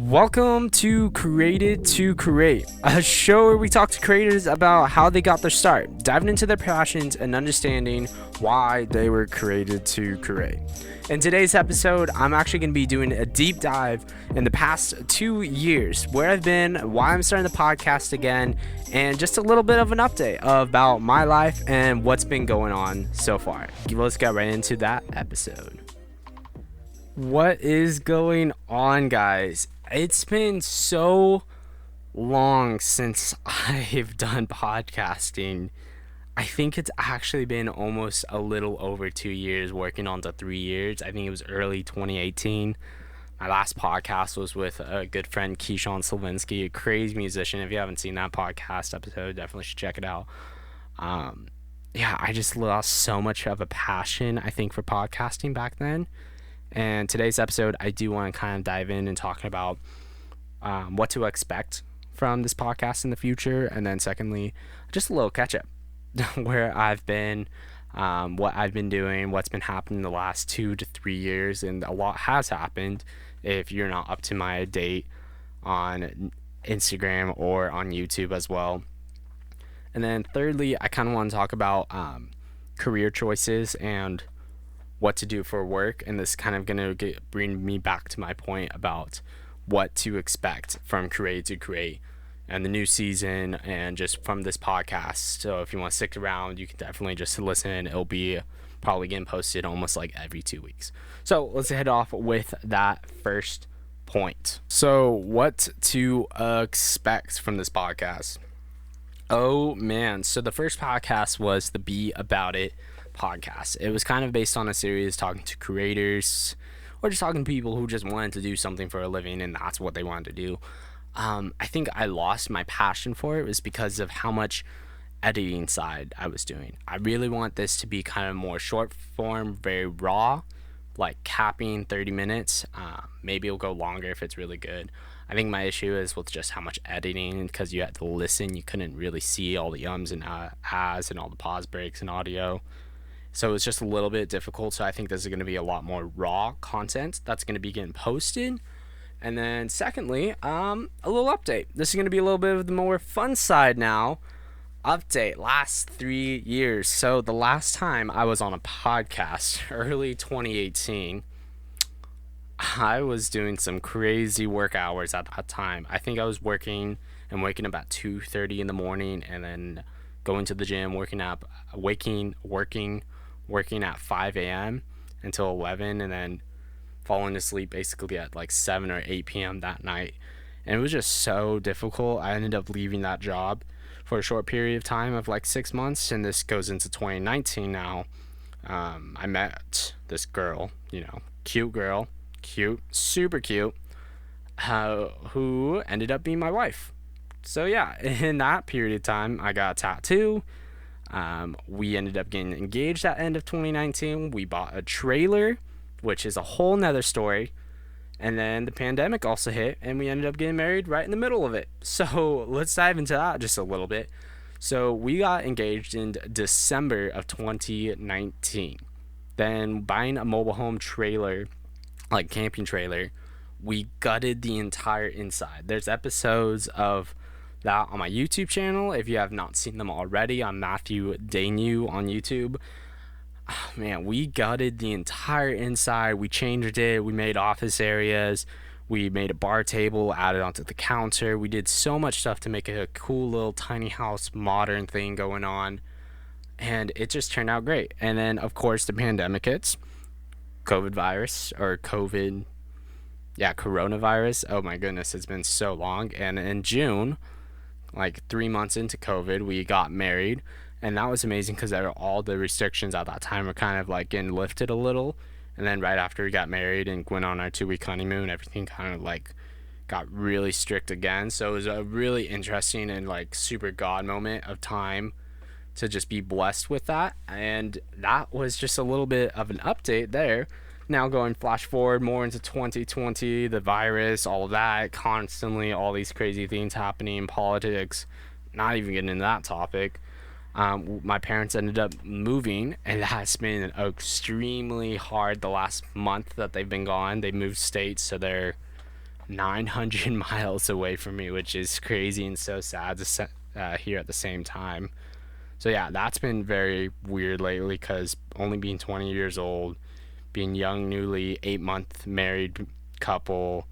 Welcome to Created to Create, a show where we talk to creators about how they got their start, diving into their passions and understanding why they were created to create. In today's episode, I'm actually going to be doing a deep dive in the past 2 years, where I've been, why I'm starting the podcast again, and just a little bit of an update about my life and what's been going on so far. Let's get right into that episode. What is going on, guys? It's been so long since I've done podcasting. I think it's actually been almost a little over 2 years, working on to 3 years. I think it was early 2018. My last podcast was with a good friend, Keyshawn Slavinsky, a crazy musician. If you haven't seen that podcast episode, definitely should check it out. I just lost so much of a passion, I think, for podcasting back then. And today's episode, I do want to kind of dive in and talk about what to expect from this podcast in the future. And then secondly, just a little catch up where I've been, what I've been doing, what's been happening the last 2 to 3 years. And a lot has happened if you're not up to my date on Instagram or on YouTube as well. And then thirdly, I kind of want to talk about career choices and what to do for work, and this kind of gonna bring me back to my point about what to expect from Create to Create and the new season and just from this podcast. So if you want to stick around, you can definitely just listen. It'll be probably getting posted almost like every 2 weeks. So let's head off with that first point. So what to expect from this podcast? Oh man, so the first podcast was the Be About It podcast. It was kind of based on a series talking to creators or just talking to people who just wanted to do something for a living and that's what they wanted to do. I think I lost my passion for it was because of how much editing side I was doing. I really want this to be kind of more short form, very raw, like capping 30 minutes. Maybe it'll go longer if it's really good. I think my issue is with just how much editing, because you had to listen, you couldn't really see all the ums and ahs and all the pause breaks and audio. So it's just a little bit difficult. So I think this is going to be a lot more raw content that's going to be getting posted. And then secondly, a little update. This is going to be a little bit of the more fun side now. Update, last 3 years. So the last time I was on a podcast, early 2018, I was doing some crazy work hours at that time. I think I was waking about 2:30 in the morning and then going to the gym, working at 5 a.m. until 11 and then falling asleep basically at like 7 or 8 p.m. that night. And it was just so difficult. I ended up leaving that job for a short period of time of like 6 months, and this goes into 2019 now. I met this girl, cute, super cute, who ended up being my wife. So yeah, in that period of time, I got a tattoo. We ended up getting engaged at the end of 2019. We bought a trailer, which is a whole nother story. And then the pandemic also hit, and we ended up getting married right in the middle of it. So let's dive into that just a little bit. So we got engaged in December of 2019. Then buying a mobile home trailer, like camping trailer, we gutted the entire inside. There's episodes of that on my YouTube channel. If you have not seen them already, I'm Matthew Dangyou on YouTube. Oh, man, we gutted the entire inside. We changed it. We made office areas. We made a bar table, added onto the counter. We did so much stuff to make it a cool little tiny house, modern thing going on. And it just turned out great. And then, of course, the pandemic hits. Coronavirus. Oh my goodness, it's been so long. And in June, like 3 months into COVID, we got married. And that was amazing because all the restrictions at that time were kind of like getting lifted a little. And then right after we got married and went on our 2-week honeymoon, everything kind of like got really strict again. So it was a really interesting and like super God moment of time to just be blessed with that. And that was just a little bit of an update there. Now going flash forward more into 2020, the virus, all of that, constantly all these crazy things happening, politics, not even getting into that topic. My parents ended up moving, and that's been extremely hard the last month that they've been gone. They moved states, so they're 900 miles away from me, which is crazy and so sad to hear at the same time. So yeah, that's been very weird lately because only being 20 years old, being young, newly 8-month married couple,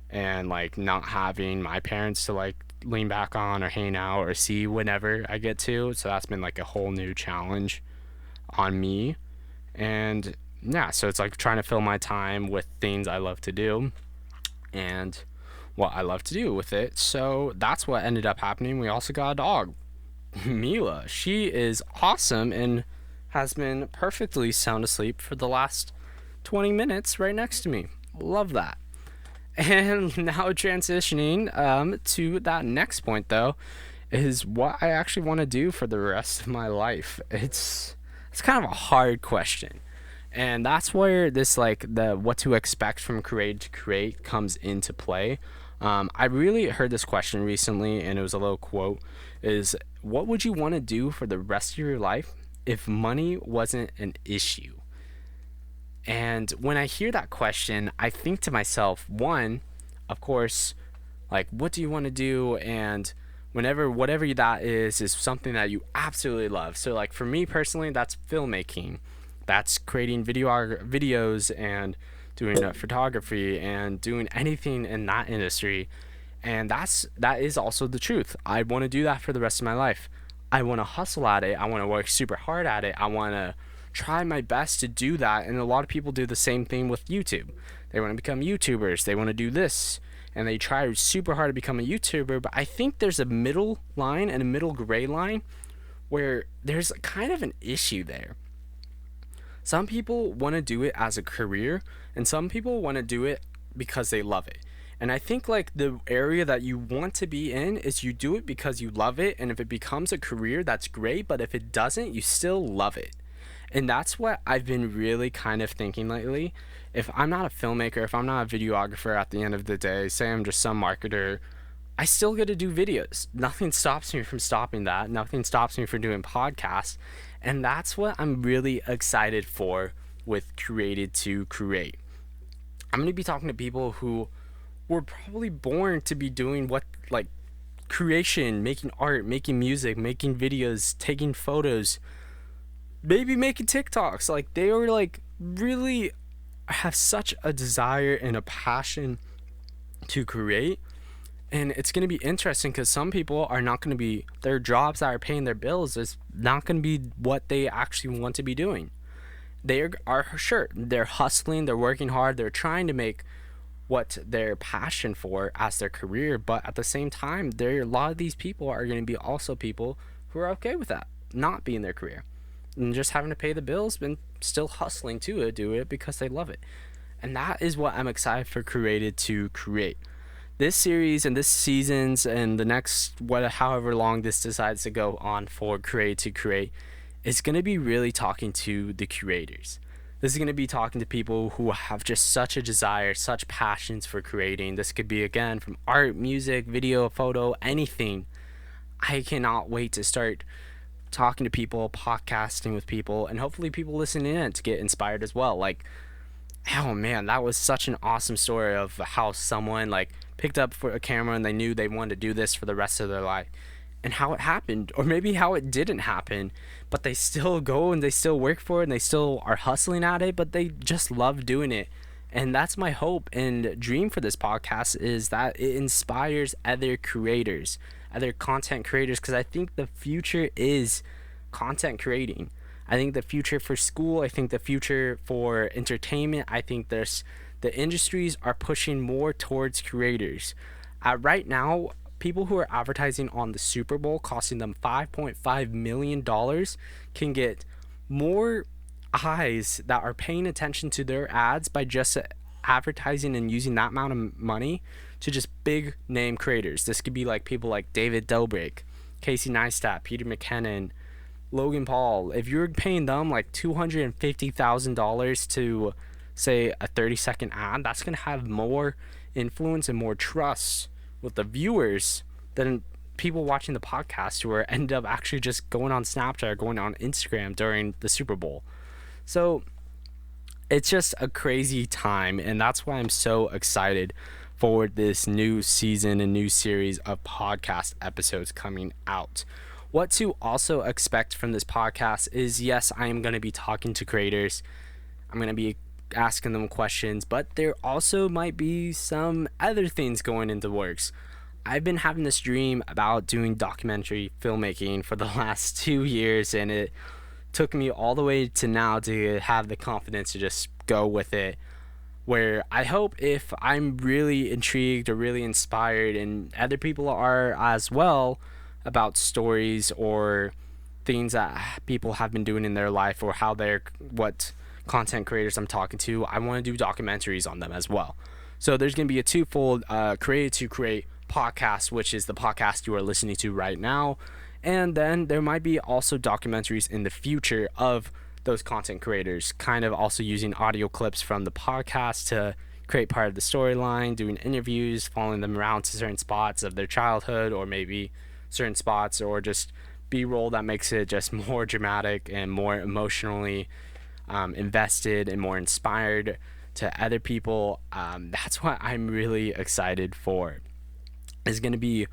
and like not having my parents to like lean back on or hang out or see whenever I get to. So that's been like a whole new challenge on me. And yeah, so it's like trying to fill my time with things I love to do and what I love to do with it. So that's what ended up happening. We also got a dog, Mila. She is awesome and has been perfectly sound asleep for the last 20 minutes right next to me. Love that. And now transitioning to that next point, though, is what I actually want to do for the rest of my life. It's kind of a hard question. And that's where this like the what to expect from create to create comes into play. I really heard this question recently, and it was a little quote: "Is what would you want to do for the rest of your life if money wasn't an issue?" And when I hear that question, I think to myself, one, of course, like, what do you want to do? And whatever that is something that you absolutely love. So, like, for me personally, that's filmmaking, that's creating videos and doing photography and doing anything in that industry. And that is also the truth. I want to do that for the rest of my life. I want to hustle at it. I want to work super hard at it. I want to try my best to do that. And a lot of people do the same thing with YouTube. They want to become YouTubers. They want to do this. And they try super hard to become a YouTuber. But I think there's a middle line and a middle gray line where there's kind of an issue there. Some people want to do it as a career, and some people want to do it because they love it. And I think like the area that you want to be in is you do it because you love it, and if it becomes a career, that's great, but if it doesn't, you still love it. And that's what I've been really kind of thinking lately. If I'm not a filmmaker, if I'm not a videographer at the end of the day, say I'm just some marketer, I still get to do videos. Nothing stops me from stopping that. Nothing stops me from doing podcasts. And that's what I'm really excited for with Created to Create. I'm going to be talking to people who were probably born to be doing what, like, creation, making art, making music, making videos, taking photos, maybe making TikToks. Like, they were like really have such a desire and a passion to create. And it's going to be interesting because some people are not going to be, their jobs that are paying their bills is not going to be what they actually want to be doing. They are sure, they're hustling, they're working hard, they're trying to make what they're passion for as their career. But at the same time, a lot of these people are going to be also people who are okay with that not being their career and just having to pay the bills and still hustling to do it because they love it. And that is what I'm excited for Created to Create. This series and this seasons and the next however long this decides to go on for Create to Create is going to be really talking to the creators. This is going to be talking to people who have just such a desire, such passions for creating. This could be, again, from art, music, video, photo, anything. I cannot wait to start talking to people, podcasting with people, and hopefully people listening in to get inspired as well. Like, oh man, that was such an awesome story of how someone like picked up for a camera and they knew they wanted to do this for the rest of their life, and how it happened, or maybe how it didn't happen, but they still go and they still work for it and they still are hustling at it, but they just love doing it. And that's my hope and dream for this podcast, is that it inspires other creators, other content creators, because I think the future is content creating. I think the future for school, I think the future for entertainment, I think the industries are pushing more towards creators. Right now, people who are advertising on the Super Bowl costing them $5.5 million can get more eyes that are paying attention to their ads by just advertising and using that amount of money to just big name creators. This could be like people like David Dobrik, Casey Neistat, Peter McKinnon, Logan Paul. If you're paying them like $250,000 to say a 30-second ad, that's going to have more influence and more trust with the viewers than people watching the podcast who are end up actually just going on Snapchat or going on Instagram during the Super Bowl. So it's just a crazy time, and that's why I'm so excited for this new season and new series of podcast episodes coming out. What to also expect from this podcast is, yes, I am going to be talking to creators. I'm going to be asking them questions, but there also might be some other things going into works. I've been having this dream about doing documentary filmmaking for the last 2 years, and it took me all the way to now to have the confidence to just go with it, where I hope if I'm really intrigued or really inspired and other people are as well about stories or things that people have been doing in their life or what content creators I'm talking to, I want to do documentaries on them as well. So there's going to be a twofold create to create podcast, which is the podcast you are listening to right now, and then there might be also documentaries in the future of those content creators, kind of also using audio clips from the podcast to create part of the storyline, doing interviews, following them around to certain spots of their childhood, or maybe certain spots, or just B-roll that makes it just more dramatic and more emotionally invested and more inspired to other people. That's what I'm really excited for, is going to be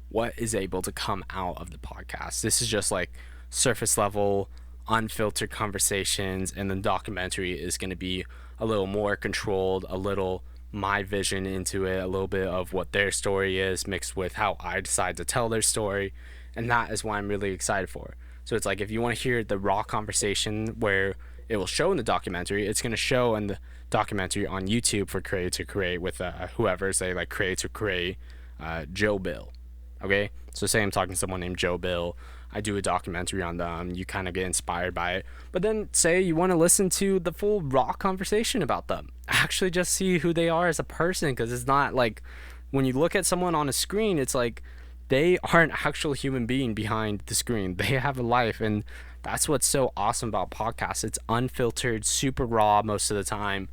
what is able to come out of the podcast. This is just like surface level, unfiltered conversations, and the documentary is going to be a little more controlled, a little my vision into it, a little bit of what their story is mixed with how I decide to tell their story, and that is what I'm really excited for. So it's like, if you want to hear the raw conversation where it will show in the documentary, it's going to show in the documentary on YouTube for Create to Create with whoever, say like Create to Create Joe Bill. Okay, so say I'm talking to someone named Joe Bill, I do a documentary on them, you kind of get inspired by it, but then say you want to listen to the full raw conversation about them, actually just see who they are as a person, because it's not like when you look at someone on a screen, it's like they are an actual human being behind the screen. They have a life, and that's what's so awesome about podcasts. It's unfiltered, super raw most of the time,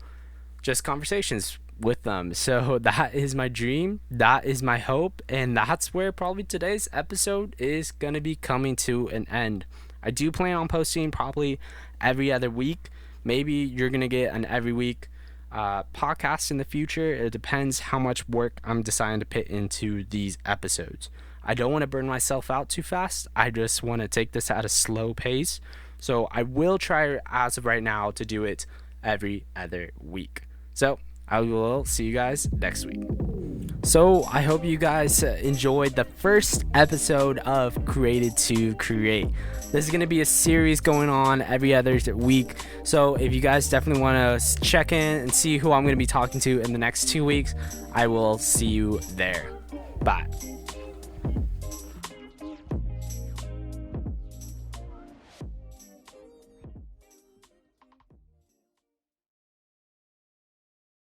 just conversations with them. So that is my dream, that is my hope, and that's where probably today's episode is gonna be coming to an end. I do plan on posting probably every other week. Maybe you're gonna get an every week podcast in the future. It depends how much work I'm deciding to put into these episodes. I don't want to burn myself out too fast. I just want to take this at a slow pace, so I will try as of right now to do it every other week. So I will see you guys next week. So I hope you guys enjoyed the first episode of Created to Create. This is going to be a series going on every other week. So if you guys definitely want to check in and see who I'm going to be talking to in the next 2 weeks, I will see you there. Bye.